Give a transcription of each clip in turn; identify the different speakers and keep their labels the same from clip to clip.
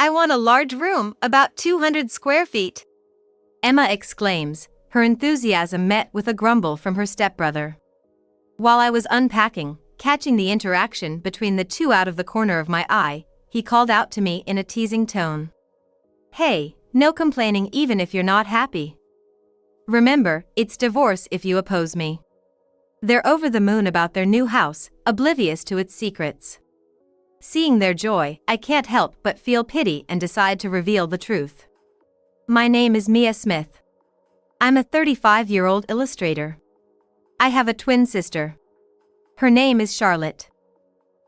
Speaker 1: I want a large room, about 200 square feet," Emma exclaims, her enthusiasm met with a grumble from her stepbrother. While I was unpacking, catching the interaction between the two out of the corner of my eye, he called out to me in a teasing tone. "Hey, no complaining even if you're not happy. Remember, it's divorce if you oppose me." They're over the moon about their new house, oblivious to its secrets. Seeing their joy, I can't help but feel pity and decide to reveal the truth. My name is Mia Smith. I'm a 35-year-old illustrator. I have a twin sister. Her name is Charlotte.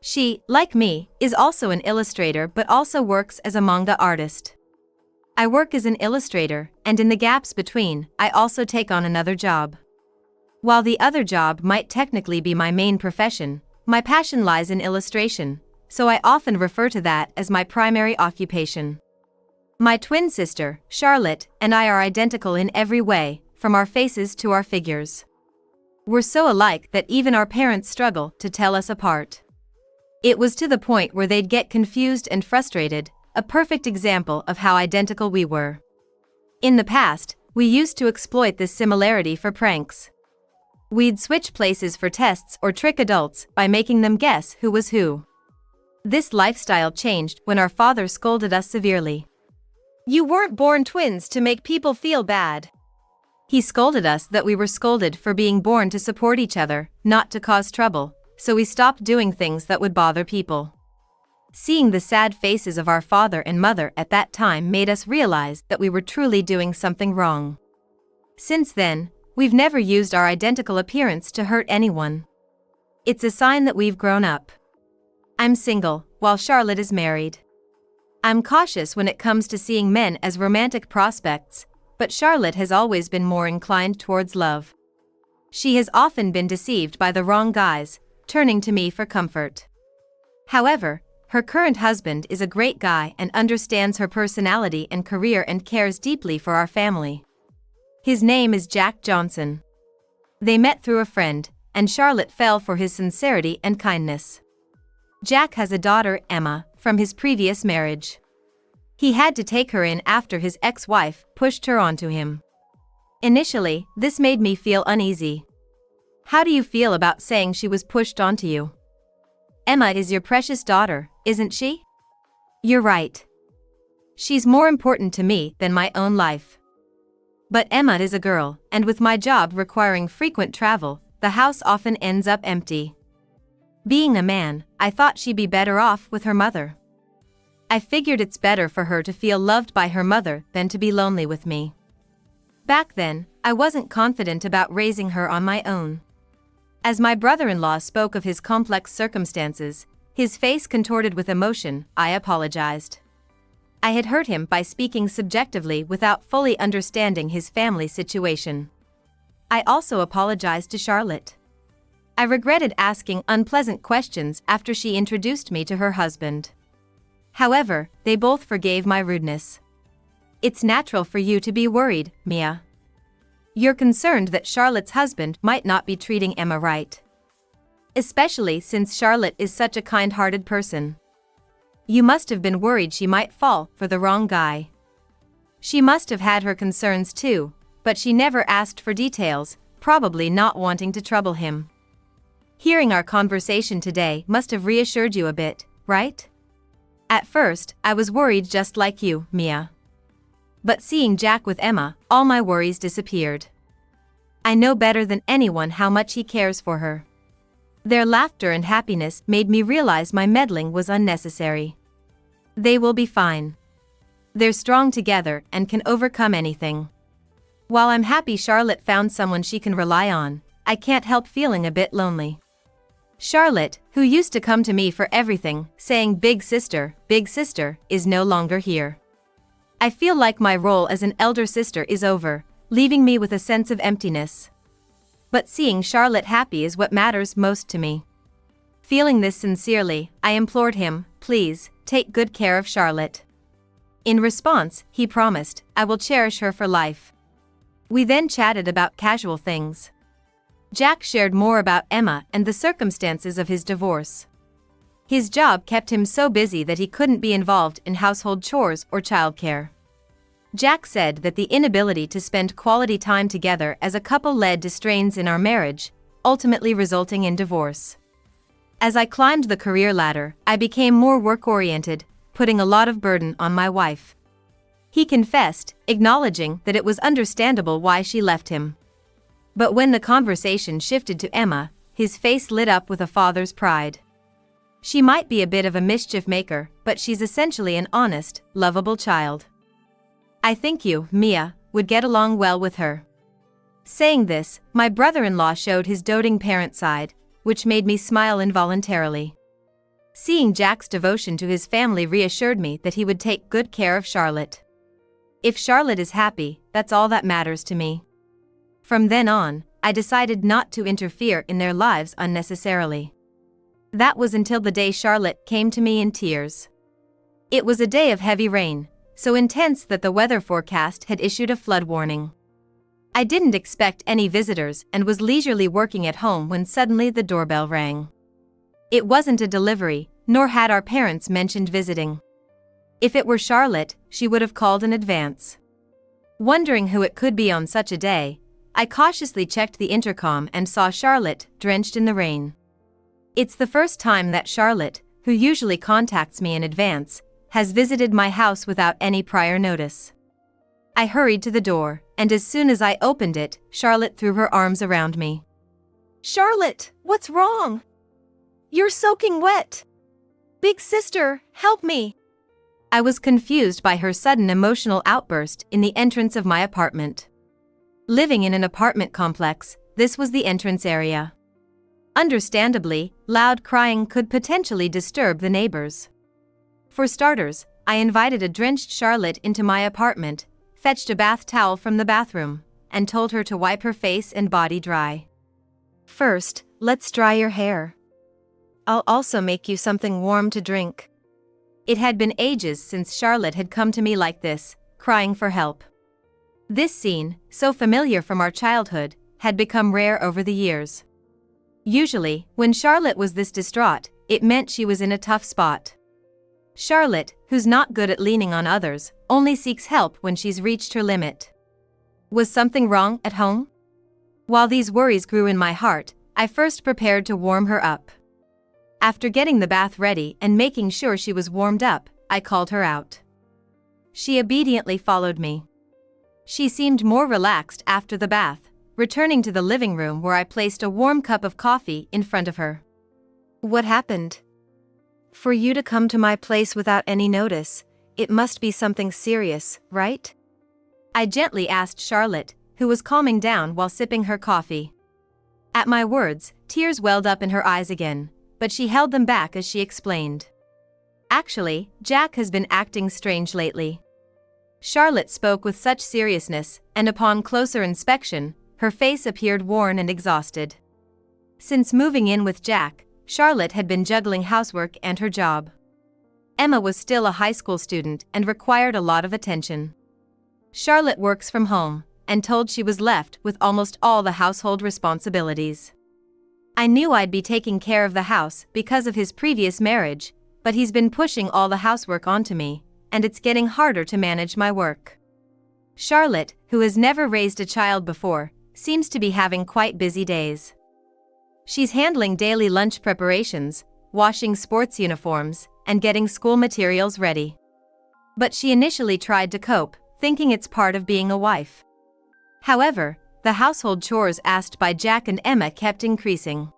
Speaker 1: She, like me, is also an illustrator but also works as a manga artist. I work as an illustrator, and in the gaps between, I also take on another job. While the other job might technically be my main profession, my passion lies in illustration, so I often refer to that as my primary occupation. My twin sister, Charlotte, and I are identical in every way, from our faces to our figures. We're so alike that even our parents struggle to tell us apart. It was to the point where they'd get confused and frustrated, a perfect example of how identical we were. In the past, we used to exploit this similarity for pranks. We'd switch places for tests or trick adults by making them guess who was who. This lifestyle changed when our father scolded us severely. "You weren't born twins to make people feel bad." He scolded us that we were scolded for being born to support each other, not to cause trouble, so we stopped doing things that would bother people. Seeing the sad faces of our father and mother at that time made us realize that we were truly doing something wrong. Since then, we've never used our identical appearance to hurt anyone. It's a sign that we've grown up. I'm single, while Charlotte is married. I'm cautious when it comes to seeing men as romantic prospects, but Charlotte has always been more inclined towards love. She has often been deceived by the wrong guys, turning to me for comfort. However, her current husband is a great guy and understands her personality and career and cares deeply for our family. His name is Jack Johnson. They met through a friend, and Charlotte fell for his sincerity and kindness. Jack has a daughter, Emma, from his previous marriage. He had to take her in after his ex-wife pushed her onto him. Initially, this made me feel uneasy. How do you feel about saying she was pushed onto you? Emma is your precious daughter, isn't she? You're right. She's more important to me than my own life. But Emma is a girl, and with my job requiring frequent travel, the house often ends up empty. Being a man, I thought she'd be better off with her mother. I figured it's better for her to feel loved by her mother than to be lonely with me. Back then, I wasn't confident about raising her on my own. As my brother-in-law spoke of his complex circumstances, his face contorted with emotion, I apologized. I had hurt him by speaking subjectively without fully understanding his family situation. I also apologized to Charlotte. I regretted asking unpleasant questions after she introduced me to her husband. However, they both forgave my rudeness. It's natural for you to be worried, Mia. You're concerned that Charlotte's husband might not be treating Emma right. Especially since Charlotte is such a kind-hearted person. You must have been worried she might fall for the wrong guy. She must have had her concerns too, but she never asked for details, probably not wanting to trouble him. Hearing our conversation today must have reassured you a bit, right? At first, I was worried just like you, Mia. But seeing Jack with Emma, all my worries disappeared. I know better than anyone how much he cares for her. Their laughter and happiness made me realize my meddling was unnecessary. They will be fine. They're strong together and can overcome anything. While I'm happy Charlotte found someone she can rely on, I can't help feeling a bit lonely. Charlotte, who used to come to me for everything, saying big sister, is no longer here. I feel like my role as an elder sister is over, leaving me with a sense of emptiness. But seeing Charlotte happy is what matters most to me. Feeling this sincerely, I implored him, please, take good care of Charlotte. In response, he promised, I will cherish her for life. We then chatted about casual things. Jack shared more about Emma and the circumstances of his divorce. His job kept him so busy that he couldn't be involved in household chores or childcare. Jack said that the inability to spend quality time together as a couple led to strains in our marriage, ultimately resulting in divorce. As I climbed the career ladder, I became more work-oriented, putting a lot of burden on my wife. He confessed, acknowledging that it was understandable why she left him. But when the conversation shifted to Emma, his face lit up with a father's pride. She might be a bit of a mischief maker, but she's essentially an honest, lovable child. I think you, Mia, would get along well with her. Saying this, my brother-in-law showed his doting parent side, which made me smile involuntarily. Seeing Jack's devotion to his family reassured me that he would take good care of Charlotte. If Charlotte is happy, that's all that matters to me. From then on, I decided not to interfere in their lives unnecessarily. That was until the day Charlotte came to me in tears. It was a day of heavy rain, so intense that the weather forecast had issued a flood warning. I didn't expect any visitors and was leisurely working at home when suddenly the doorbell rang. It wasn't a delivery, nor had our parents mentioned visiting. If it were Charlotte, she would have called in advance. Wondering who it could be on such a day, I cautiously checked the intercom and saw Charlotte, drenched in the rain. It's the first time that Charlotte, who usually contacts me in advance, has visited my house without any prior notice. I hurried to the door, and as soon as I opened it, Charlotte threw her arms around me.
Speaker 2: Charlotte, what's wrong? You're soaking wet. Big sister, help me.
Speaker 1: I was confused by her sudden emotional outburst in the entrance of my apartment. Living in an apartment complex, this was the entrance area. Understandably, loud crying could potentially disturb the neighbors. For starters, I invited a drenched Charlotte into my apartment, fetched a bath towel from the bathroom, and told her to wipe her face and body dry. First, let's dry your hair. I'll also make you something warm to drink. It had been ages since Charlotte had come to me like this, crying for help. This scene, so familiar from our childhood, had become rare over the years. Usually, when Charlotte was this distraught, it meant she was in a tough spot. Charlotte, who's not good at leaning on others, only seeks help when she's reached her limit. Was something wrong at home? While these worries grew in my heart, I first prepared to warm her up. After getting the bath ready and making sure she was warmed up, I called her out. She obediently followed me. She seemed more relaxed after the bath, returning to the living room where I placed a warm cup of coffee in front of her. What happened? For you to come to my place without any notice, it must be something serious, right? I gently asked Charlotte, who was calming down while sipping her coffee. At my words, tears welled up in her eyes again, but she held them back as she explained. Actually, Jack has been acting strange lately. Charlotte spoke with such seriousness, and upon closer inspection, her face appeared worn and exhausted. Since moving in with Jack, Charlotte had been juggling housework and her job. Emma was still a high school student and required a lot of attention. Charlotte works from home, and told she was left with almost all the household responsibilities. I knew I'd be taking care of the house because of his previous marriage, but he's been pushing all the housework onto me, and it's getting harder to manage my work. Charlotte, who has never raised a child before, seems to be having quite busy days. She's handling daily lunch preparations, washing sports uniforms, and getting school materials ready. But she initially tried to cope, thinking it's part of being a wife. However, the household chores asked by Jack and Emma kept increasing.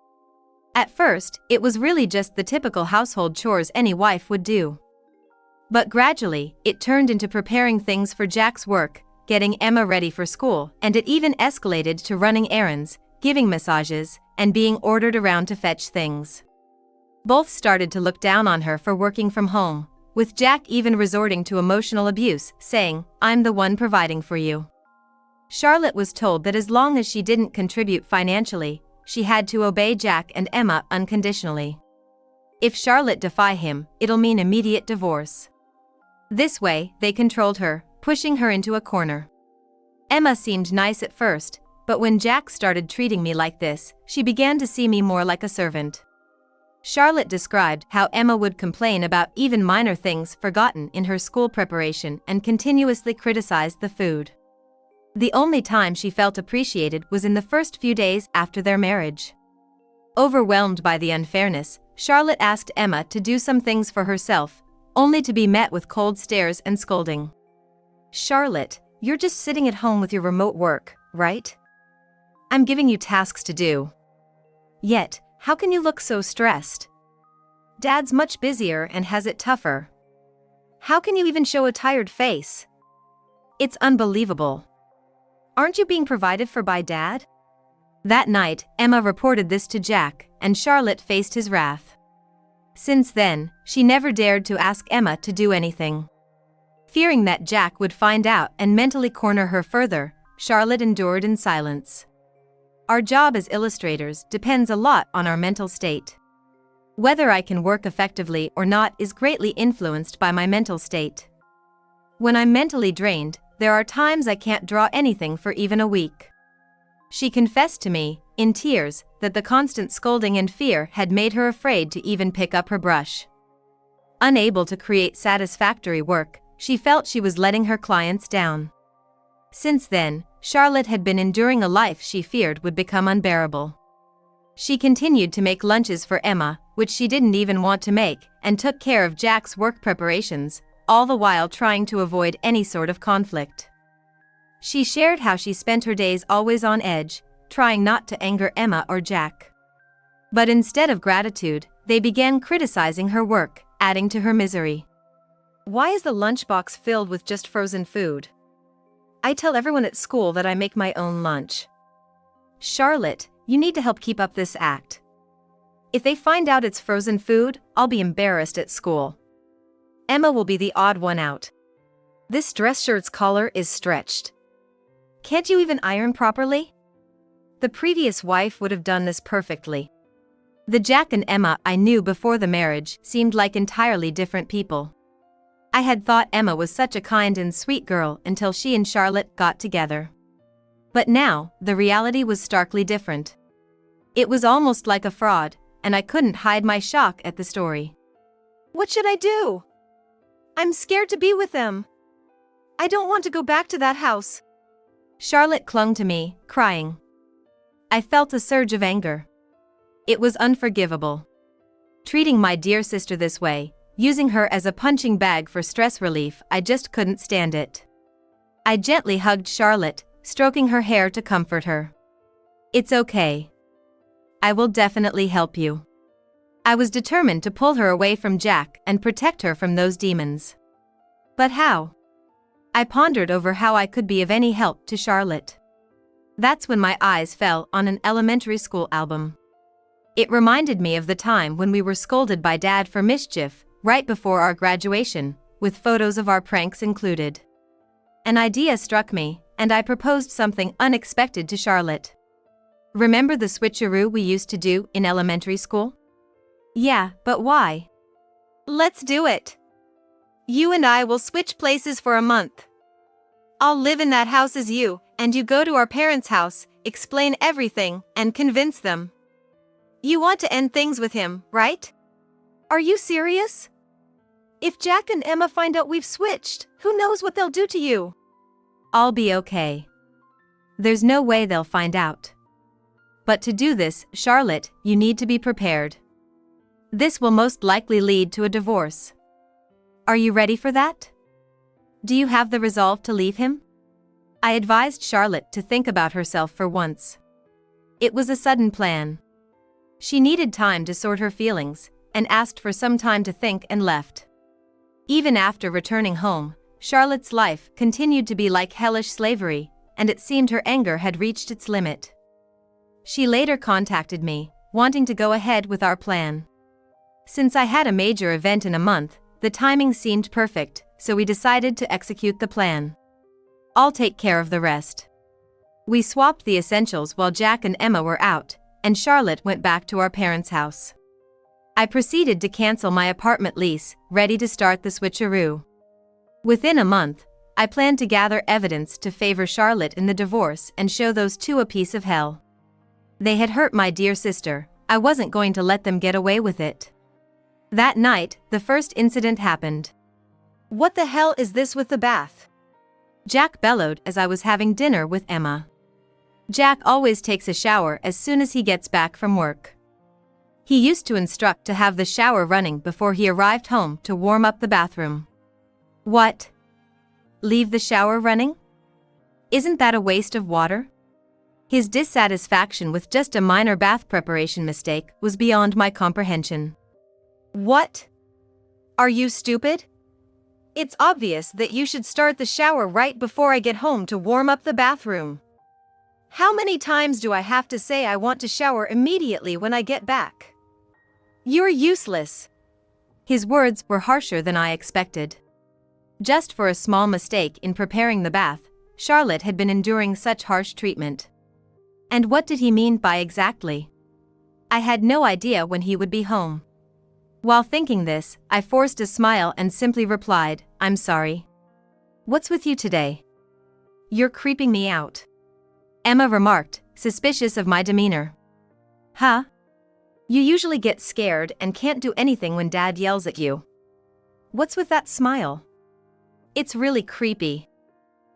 Speaker 1: At first, it was really just the typical household chores any wife would do. But gradually, it turned into preparing things for Jack's work, getting Emma ready for school, and it even escalated to running errands, giving massages, and being ordered around to fetch things. Both started to look down on her for working from home, with Jack even resorting to emotional abuse, saying, "I'm the one providing for you." Charlotte was told that as long as she didn't contribute financially, she had to obey Jack and Emma unconditionally. If Charlotte defied him, it'll mean immediate divorce. This way, they controlled her, pushing her into a corner. Emma seemed nice at first, but when Jack started treating me like this, she began to see me more like a servant. Charlotte described how Emma would complain about even minor things forgotten in her school preparation and continuously criticized the food. The only time she felt appreciated was in the first few days after their marriage. Overwhelmed by the unfairness, Charlotte asked Emma to do some things for herself, only to be met with cold stares and scolding. "Charlotte, you're just sitting at home with your remote work, right? I'm giving you tasks to do. Yet, how can you look so stressed? Dad's much busier and has it tougher. How can you even show a tired face? It's unbelievable. Aren't you being provided for by Dad?" That night, Emma reported this to Jack, and Charlotte faced his wrath. Since then, she never dared to ask Emma to do anything. Fearing that Jack would find out and mentally corner her further, Charlotte endured in silence. Our job as illustrators depends a lot on our mental state. Whether I can work effectively or not is greatly influenced by my mental state. When I'm mentally drained, there are times I can't draw anything for even a week. She confessed to me, in tears, that the constant scolding and fear had made her afraid to even pick up her brush. Unable to create satisfactory work, she felt she was letting her clients down. Since then, Charlotte had been enduring a life she feared would become unbearable. She continued to make lunches for Emma, which she didn't even want to make, and took care of Jack's work preparations, all the while trying to avoid any sort of conflict. She shared how she spent her days always on edge, trying not to anger Emma or Jack. But instead of gratitude, they began criticizing her work, adding to her misery. "Why is the lunchbox filled with just frozen food? I tell everyone at school that I make my own lunch. Charlotte, you need to help keep up this act. If they find out it's frozen food, I'll be embarrassed at school. Emma will be the odd one out. This dress shirt's collar is stretched. Can't you even iron properly?" The previous wife would have done this perfectly. The Jack and Emma I knew before the marriage seemed like entirely different people. I had thought Emma was such a kind and sweet girl until she and Charlotte got together. But now, the reality was starkly different. It was almost like a fraud, and I couldn't hide my shock at the story.
Speaker 2: What should I do? I'm scared to be with them. I don't want to go back to that house.
Speaker 1: Charlotte clung to me, crying. I felt a surge of anger. It was unforgivable. Treating my dear sister this way, using her as a punching bag for stress relief, I just couldn't stand it. I gently hugged Charlotte, stroking her hair to comfort her. "It's okay. I will definitely help you." I was determined to pull her away from Jack and protect her from those demons. But how? I pondered over how I could be of any help to Charlotte. That's when my eyes fell on an elementary school album. It reminded me of the time when we were scolded by Dad for mischief, right before our graduation, with photos of our pranks included. An idea struck me, and I proposed something unexpected to Charlotte. "Remember the switcheroo we used to do in elementary school?" "Yeah, but why?"
Speaker 2: "Let's do it. You and I will switch places for a month. I'll live in that house as you, and you go to our parents' house, explain everything, and convince them. You want to end things with him, right? Are you serious? If Jack and Emma find out we've switched, who knows what they'll do to you?"
Speaker 1: "I'll be okay. There's no way they'll find out. But to do this, Charlotte, you need to be prepared. This will most likely lead to a divorce. Are you ready for that? Do you have the resolve to leave him?" I advised Charlotte to think about herself for once. It was a sudden plan. She needed time to sort her feelings, and asked for some time to think and left. Even after returning home, Charlotte's life continued to be like hellish slavery, and it seemed her anger had reached its limit. She later contacted me, wanting to go ahead with our plan. Since I had a major event in a month, the timing seemed perfect, so we decided to execute the plan. "I'll take care of the rest." We swapped the essentials while Jack and Emma were out, and Charlotte went back to our parents' house. I proceeded to cancel my apartment lease, ready to start the switcheroo. Within a month, I planned to gather evidence to favor Charlotte in the divorce and show those two a piece of hell. They had hurt my dear sister, I wasn't going to let them get away with it. That night, the first incident happened.
Speaker 2: What the hell is this with the bath?
Speaker 1: Jack bellowed as I was having dinner with Emma. Jack always takes a shower as soon as he gets back from work. He used to instruct to have the shower running before he arrived home to warm up the bathroom. What? Leave the shower running? Isn't that a waste of water? His dissatisfaction with just a minor bath preparation mistake was beyond my comprehension.
Speaker 2: What? Are you stupid? It's obvious that you should start the shower right before I get home to warm up the bathroom. How many times do I have to say I want to shower immediately when I get back? You're useless.
Speaker 1: His words were harsher than I expected. Just for a small mistake in preparing the bath, Charlotte had been enduring such harsh treatment. And what did he mean by exactly? I had no idea when he would be home. While thinking this, I forced a smile and simply replied, "I'm sorry. What's with you today? You're creeping me out," Emma remarked, suspicious of my demeanor. Huh? You usually get scared and can't do anything when Dad yells at you. What's with that smile? It's really creepy.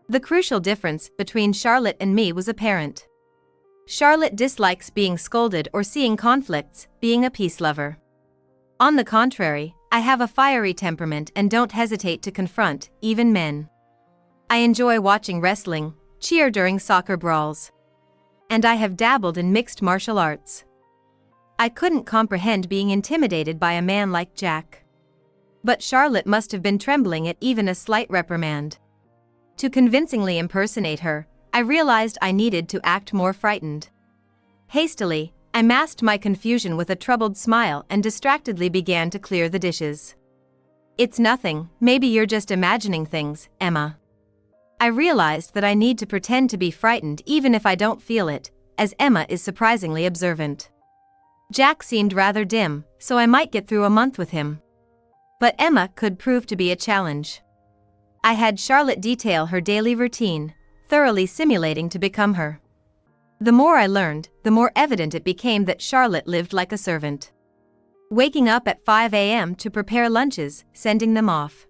Speaker 1: The crucial difference between Charlotte and me was apparent. Charlotte dislikes being scolded or seeing conflicts, being a peace lover. On the contrary, I have a fiery temperament and don't hesitate to confront, even men. I enjoy watching wrestling, cheer during soccer brawls. And I have dabbled in mixed martial arts. I couldn't comprehend being intimidated by a man like Jack. But Charlotte must have been trembling at even a slight reprimand. To convincingly impersonate her, I realized I needed to act more frightened. Hastily, I masked my confusion with a troubled smile and distractedly began to clear the dishes. It's nothing, maybe you're just imagining things, Emma. I realized that I need to pretend to be frightened even if I don't feel it, as Emma is surprisingly observant. Jack seemed rather dim, so I might get through a month with him. But Emma could prove to be a challenge. I had Charlotte detail her daily routine, thoroughly simulating to become her. The more I learned, the more evident it became that Charlotte lived like a servant. Waking up at 5 a.m. to prepare lunches, sending them off.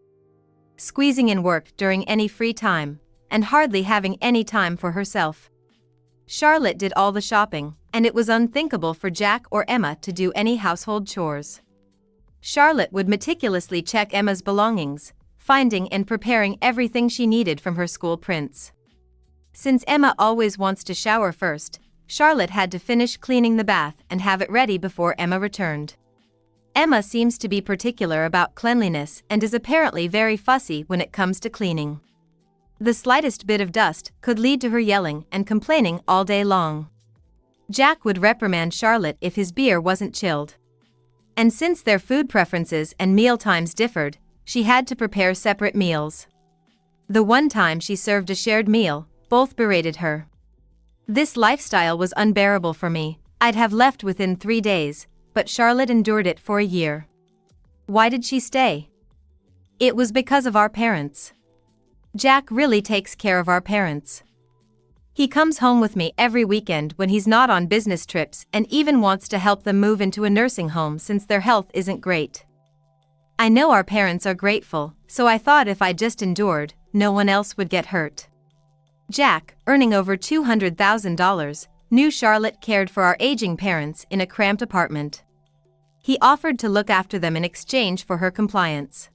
Speaker 1: Squeezing in work during any free time, and hardly having any time for herself. Charlotte did all the shopping, and it was unthinkable for Jack or Emma to do any household chores. Charlotte would meticulously check Emma's belongings, finding and preparing everything she needed from her school prints. Since Emma always wants to shower first, Charlotte had to finish cleaning the bath and have it ready before Emma returned. Emma seems to be particular about cleanliness and is apparently very fussy when it comes to cleaning. The slightest bit of dust could lead to her yelling and complaining all day long. Jack would reprimand Charlotte if his beer wasn't chilled. And since their food preferences and meal times differed, she had to prepare separate meals. The one time she served a shared meal, both berated her. This lifestyle was unbearable for me. I'd have left within 3 days, but Charlotte endured it for a year. Why did she stay? It was because of our parents. Jack really takes care of our parents. He comes home with me every weekend when he's not on business trips and even wants to help them move into a nursing home since their health isn't great. I know our parents are grateful, so I thought if I just endured, no one else would get hurt. Jack, earning over $200,000, knew Charlotte cared for our aging parents in a cramped apartment. He offered to look after them in exchange for her compliance.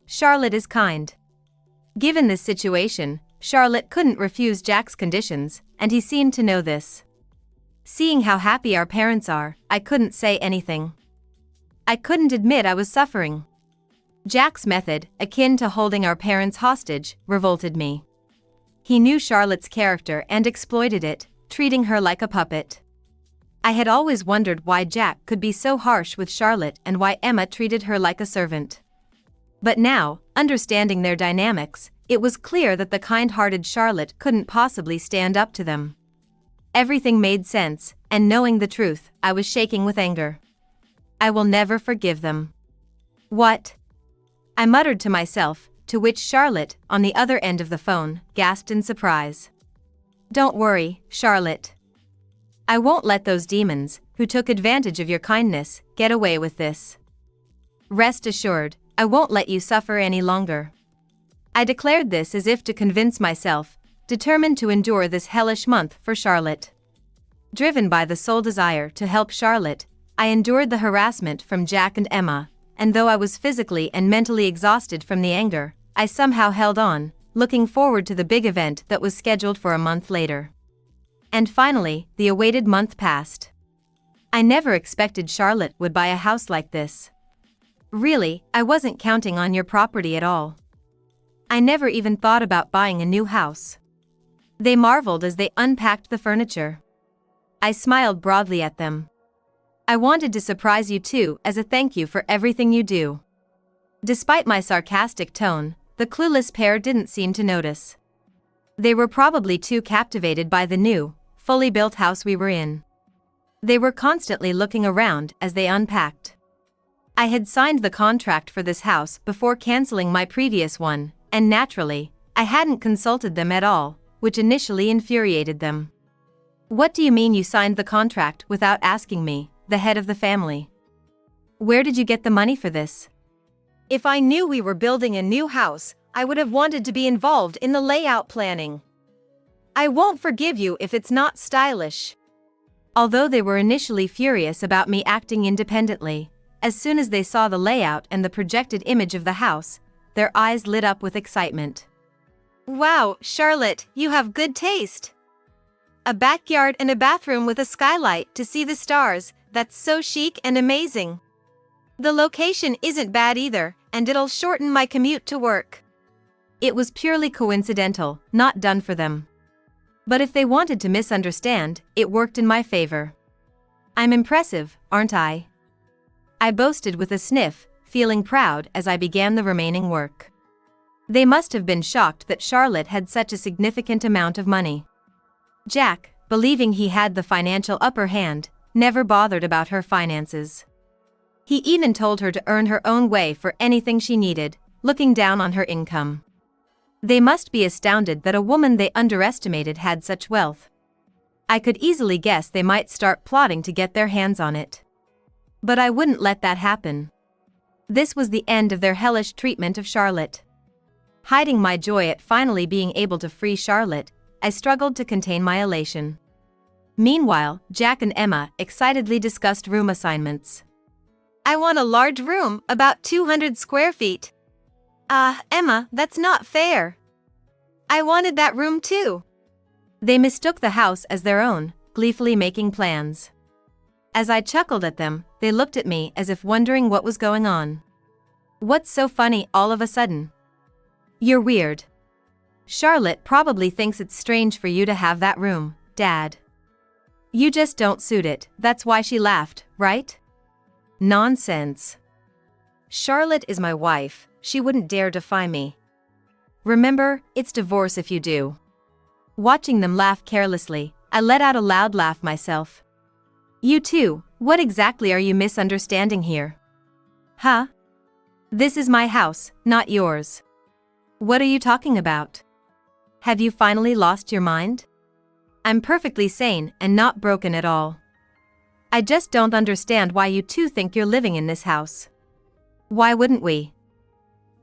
Speaker 1: Charlotte is kind. Given this situation, Charlotte couldn't refuse Jack's conditions, and he seemed to know this. Seeing how happy our parents are, I couldn't say anything. I couldn't admit I was suffering. Jack's method, akin to holding our parents hostage, revolted me. He knew Charlotte's character and exploited it, treating her like a puppet. I had always wondered why Jack could be so harsh with Charlotte and why Emma treated her like a servant. But now, understanding their dynamics, it was clear that the kind-hearted Charlotte couldn't possibly stand up to them. Everything made sense, and knowing the truth, I was shaking with anger. I will never forgive them. What? I muttered to myself, to which Charlotte, on the other end of the phone, gasped in surprise. Don't worry, Charlotte. I won't let those demons, who took advantage of your kindness, get away with this. Rest assured, I won't let you suffer any longer. I declared this as if to convince myself, determined to endure this hellish month for Charlotte. Driven by the sole desire to help Charlotte, I endured the harassment from Jack and Emma, and though I was physically and mentally exhausted from the anger, I somehow held on, looking forward to the big event that was scheduled for a month later. And finally, the awaited month passed. I never expected Charlotte would buy a house like this. Really, I wasn't counting on your property at all. I never even thought about buying a new house. They marveled as they unpacked the furniture. I smiled broadly at them. I wanted to surprise you too as a thank you for everything you do. Despite my sarcastic tone, the clueless pair didn't seem to notice. They were probably too captivated by the new, fully built house we were in. They were constantly looking around as they unpacked. I had signed the contract for this house before canceling my previous one, and naturally, I hadn't consulted them at all, which initially infuriated them. What do you mean you signed the contract without asking me, the head of the family? Where did you get the money for this?
Speaker 2: If I knew we were building a new house, I would have wanted to be involved in the layout planning. I won't forgive you if it's not stylish.
Speaker 1: Although they were initially furious about me acting independently, as soon as they saw the layout and the projected image of the house, their eyes lit up with excitement.
Speaker 2: Wow, Charlotte, you have good taste. A backyard and a bathroom with a skylight to see the stars, that's so chic and amazing. The location isn't bad either, and it'll shorten my commute to work.
Speaker 1: It was purely coincidental, not done for them. But if they wanted to misunderstand, it worked in my favor. I'm impressive, aren't I? I boasted with a sniff, feeling proud as I began the remaining work. They must have been shocked that Charlotte had such a significant amount of money. Jack, believing he had the financial upper hand, never bothered about her finances. He even told her to earn her own way for anything she needed, looking down on her income. They must be astounded that a woman they underestimated had such wealth. I could easily guess they might start plotting to get their hands on it. But I wouldn't let that happen. This was the end of their hellish treatment of Charlotte. Hiding my joy at finally being able to free Charlotte, I struggled to contain my elation. Meanwhile, Jack and Emma excitedly discussed room assignments.
Speaker 2: I want a large room, about 200 square feet. Emma, that's not fair. I wanted that room too.
Speaker 1: They mistook the house as their own, gleefully making plans. As I chuckled at them, they looked at me as if wondering what was going on. What's so funny all of a sudden? You're weird. Charlotte probably thinks it's strange for you to have that room, Dad. You just don't suit it, that's why she laughed, right? Nonsense. Charlotte is my wife, she wouldn't dare defy me. Remember, it's divorce if you do. Watching them laugh carelessly, I let out a loud laugh myself. You too, what exactly are you misunderstanding here? Huh? This is my house, not yours. What are you talking about? Have you finally lost your mind? I'm perfectly sane and not broken at all. I just don't understand why you two think you're living in this house. Why wouldn't we?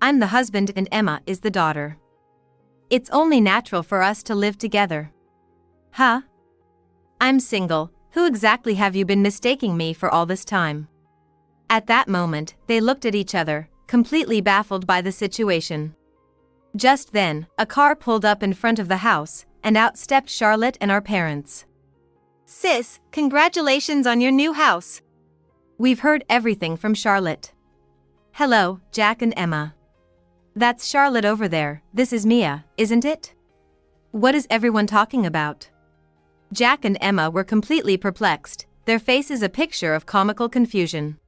Speaker 1: I'm the husband and Emma is the daughter. It's only natural for us to live together. Huh? I'm single, who exactly have you been mistaking me for all this time? At that moment, they looked at each other, completely baffled by the situation. Just then, a car pulled up in front of the house, and out stepped Charlotte and our parents.
Speaker 2: Sis, congratulations on your new house.
Speaker 1: We've heard everything from Charlotte. Hello, Jack and Emma. That's Charlotte over there, this is Mia, isn't it? What is everyone talking about? Jack and Emma were completely perplexed, their faces a picture of comical confusion.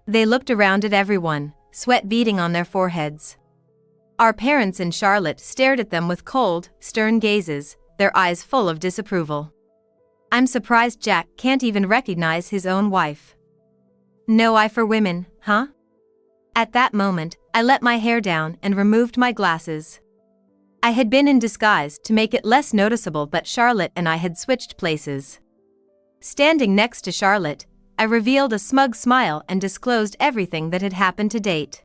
Speaker 1: They looked around at everyone, sweat beading on their foreheads. Our parents and Charlotte stared at them with cold, stern gazes, their eyes full of disapproval. I'm surprised Jack can't even recognize his own wife. No eye for women, huh? At that moment, I let my hair down and removed my glasses. I had been in disguise to make it less noticeable, but Charlotte and I had switched places. Standing next to Charlotte, I revealed a smug smile and disclosed everything that had happened to date.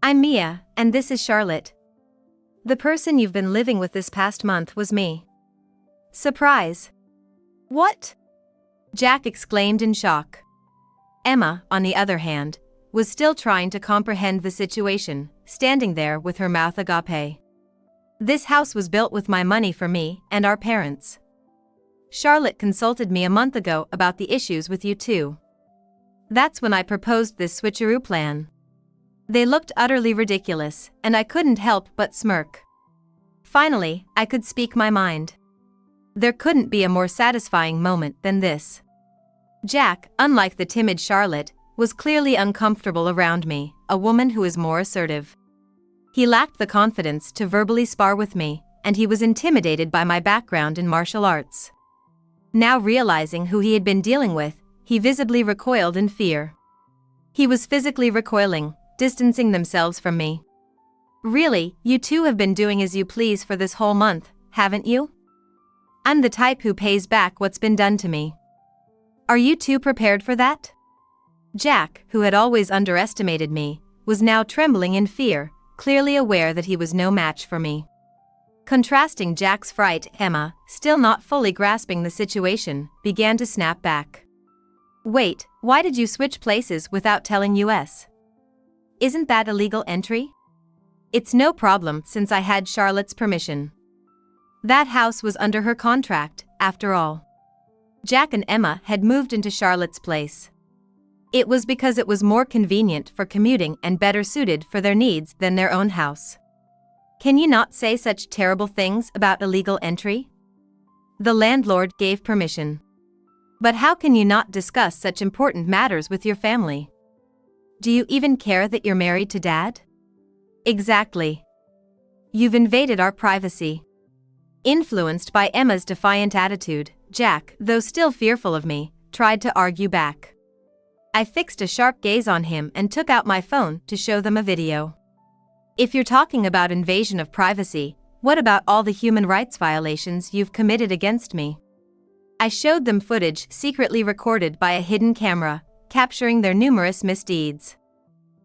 Speaker 1: "I'm Mia, and this is Charlotte. The person you've been living with this past month was me." "Surprise."
Speaker 2: "What?"
Speaker 1: Jack exclaimed in shock. Emma, on the other hand, was still trying to comprehend the situation, standing there with her mouth agape. "This house was built with my money for me and our parents. Charlotte consulted me a month ago about the issues with you two. That's when I proposed this switcheroo plan." They looked utterly ridiculous, and I couldn't help but smirk. Finally, I could speak my mind. There couldn't be a more satisfying moment than this. Jack, unlike the timid Charlotte, was clearly uncomfortable around me, a woman who is more assertive. He lacked the confidence to verbally spar with me, and he was intimidated by my background in martial arts. Now realizing who he had been dealing with, he visibly recoiled in fear. He was physically recoiling, distancing themselves from me. "Really, you two have been doing as you please for this whole month, haven't you? I'm the type who pays back what's been done to me. Are you two prepared for that?" Jack, who had always underestimated me, was now trembling in fear, clearly aware that he was no match for me. Contrasting Jack's fright, Emma, still not fully grasping the situation, began to snap back. "Wait, why did you switch places without telling us? Isn't that illegal entry?" "It's no problem since I had Charlotte's permission. That house was under her contract, after all." Jack and Emma had moved into Charlotte's place. It was because it was more convenient for commuting and better suited for their needs than their own house. "Can you not say such terrible things about illegal entry? The landlord gave permission. But how can you not discuss such important matters with your family? Do you even care that you're married to Dad?" "Exactly. You've invaded our privacy." Influenced by Emma's defiant attitude, Jack, though still fearful of me, tried to argue back. I fixed a sharp gaze on him and took out my phone to show them a video. "If you're talking about invasion of privacy, what about all the human rights violations you've committed against me?" I showed them footage secretly recorded by a hidden camera, capturing their numerous misdeeds.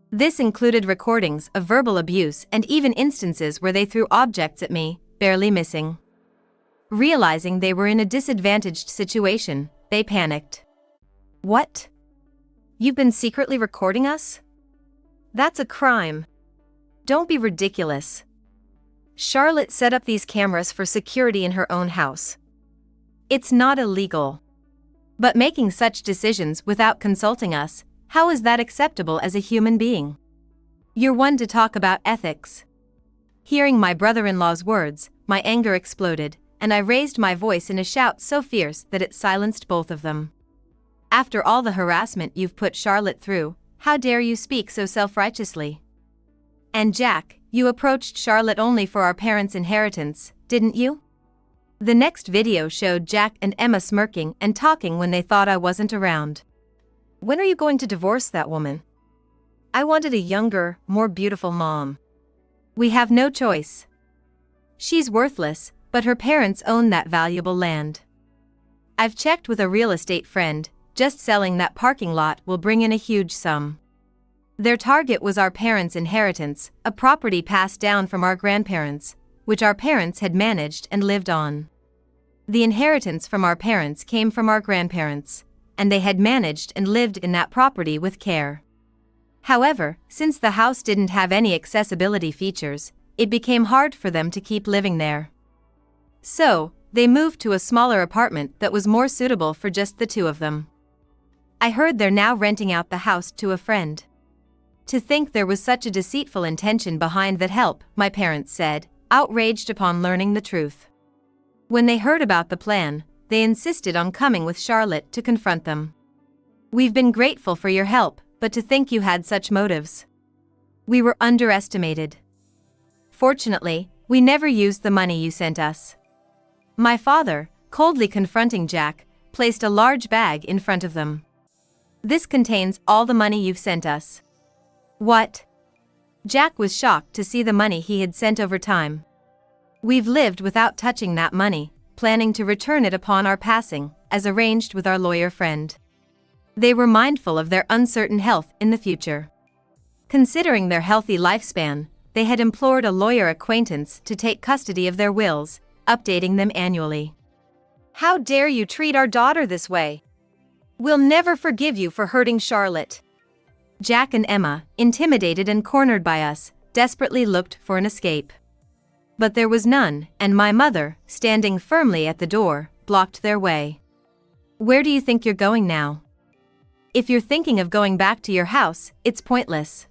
Speaker 1: This included recordings of verbal abuse and even instances where they threw objects at me, barely missing. Realizing they were in a disadvantaged situation, they panicked. "What? You've been secretly recording us? That's a crime. Don't be ridiculous. Charlotte set up these cameras for security in her own house. It's not illegal. But making such decisions without consulting us, how is that acceptable as a human being? You're one to talk about ethics." Hearing my brother-in-law's words, my anger exploded, and I raised my voice in a shout so fierce that it silenced both of them. "After all the harassment you've put Charlotte through, how dare you speak so self-righteously? And Jack, you approached Charlotte only for our parents' inheritance, didn't you?" The next video showed Jack and Emma smirking and talking when they thought I wasn't around. "When are you going to divorce that woman? I wanted a younger, more beautiful mom. We have no choice. She's worthless, but her parents own that valuable land. I've checked with a real estate friend, just selling that parking lot will bring in a huge sum. Their target was our parents' inheritance, a property passed down from our grandparents, which our parents had managed and lived on. The inheritance from our parents came from our grandparents, and they had managed and lived in that property with care. However, since the house didn't have any accessibility features, it became hard for them to keep living there. So, they moved to a smaller apartment that was more suitable for just the two of them. I heard they're now renting out the house to a friend. To think there was such a deceitful intention behind that help, my parents said, outraged upon learning the truth. When they heard about the plan, they insisted on coming with Charlotte to confront them. "We've been grateful for your help, but to think you had such motives. We were underestimated. Fortunately, we never used the money you sent us." My father, coldly confronting Jack, placed a large bag in front of them. "This contains all the money you've sent us." "What?" Jack was shocked to see the money he had sent over time. "We've lived without touching that money, planning to return it upon our passing, as arranged with our lawyer friend. They were mindful of their uncertain health in the future. Considering their healthy lifespan, they had implored a lawyer acquaintance to take custody of their wills, updating them annually.
Speaker 2: How dare you treat our daughter this way? We'll never forgive you for hurting Charlotte.
Speaker 1: Jack and Emma, intimidated and cornered by us, desperately looked for an escape. But there was none, and my mother, standing firmly at the door, blocked their way. Where do you think you're going now? If you're thinking of going back to your house, it's pointless.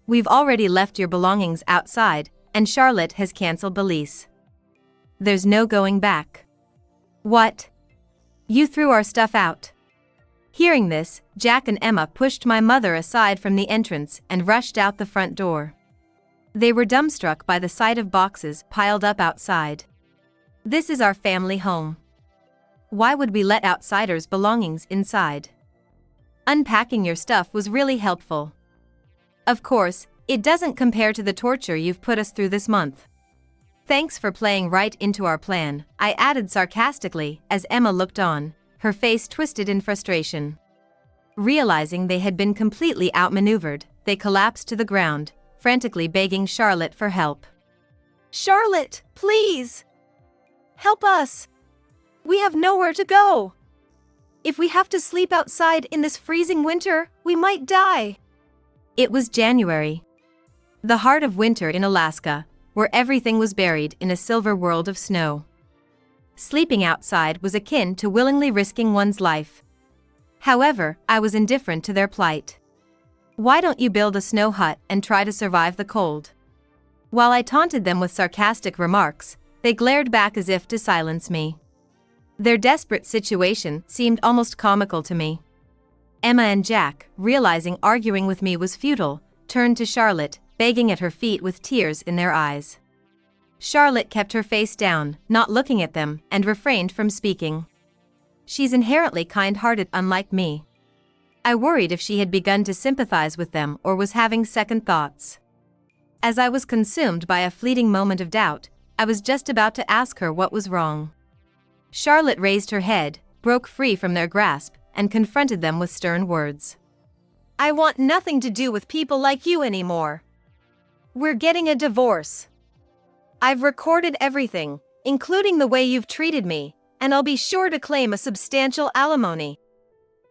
Speaker 1: We've already left your belongings outside, and Charlotte has canceled the lease. There's no going back. What? You threw our stuff out. Hearing this, Jack and Emma pushed my mother aside from the entrance and rushed out the front door. They were dumbstruck by the sight of boxes piled up outside. This is our family home. Why would we let outsiders' belongings inside? Unpacking your stuff was really helpful. Of course, it doesn't compare to the torture you've put us through this month. Thanks for playing right into our plan, I added sarcastically as Emma looked on, her face twisted in frustration. Realizing they had been completely outmaneuvered, they collapsed to the ground, frantically begging Charlotte for help.
Speaker 2: Charlotte, please! Help us! We have nowhere to go! If we have to sleep outside in this freezing winter, we might die.
Speaker 1: It was January. The heart of winter in Alaska, where everything was buried in a silver world of snow. Sleeping outside was akin to willingly risking one's life. However, I was indifferent to their plight. Why don't you build a snow hut and try to survive the cold? While I taunted them with sarcastic remarks, they glared back as if to silence me. Their desperate situation seemed almost comical to me. Emma and Jack, realizing arguing with me was futile, turned to Charlotte, begging at her feet with tears in their eyes. Charlotte kept her face down, not looking at them, and refrained from speaking. She's inherently kind-hearted, unlike me. I worried if she had begun to sympathize with them or was having second thoughts. As I was consumed by a fleeting moment of doubt, I was just about to ask her what was wrong. Charlotte raised her head, broke free from their grasp, and confronted them with stern words.
Speaker 2: I want nothing to do with people like you anymore. We're getting a divorce. I've recorded everything, including the way you've treated me, and I'll be sure to claim a substantial alimony.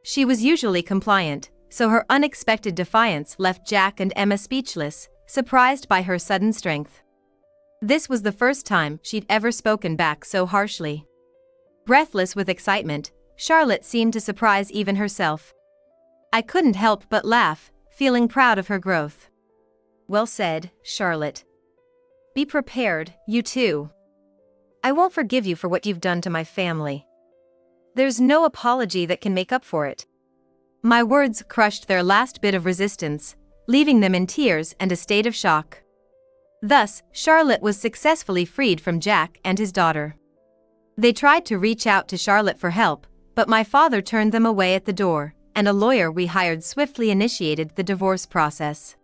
Speaker 1: She was usually compliant, so her unexpected defiance left Jack and Emma speechless, surprised by her sudden strength. This was the first time she'd ever spoken back so harshly. Breathless with excitement, Charlotte seemed to surprise even herself. I couldn't help but laugh, feeling proud of her growth. Well said, Charlotte. Be prepared, you too. I won't forgive you for what you've done to my family. There's no apology that can make up for it. My words crushed their last bit of resistance, leaving them in tears and a state of shock. Thus, Charlotte was successfully freed from Jack and his daughter. They tried to reach out to Charlotte for help, but my father turned them away at the door, and a lawyer we hired swiftly initiated the divorce process.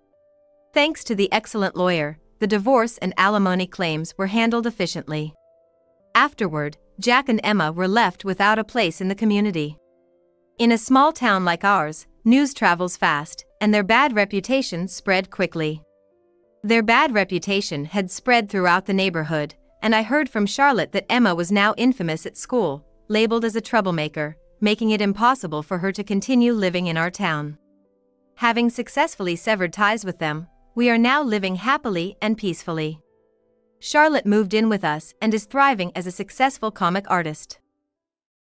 Speaker 1: Thanks to the excellent lawyer, the divorce and alimony claims were handled efficiently. Afterward, Jack and Emma were left without a place in the community. In a small town like ours, news travels fast, and their bad reputation spread quickly. Their bad reputation had spread throughout the neighborhood, and I heard from Charlotte that Emma was now infamous at school, labeled as a troublemaker, making it impossible for her to continue living in our town. Having successfully severed ties with them, we are now living happily and peacefully. Charlotte moved in with us and is thriving as a successful comic artist.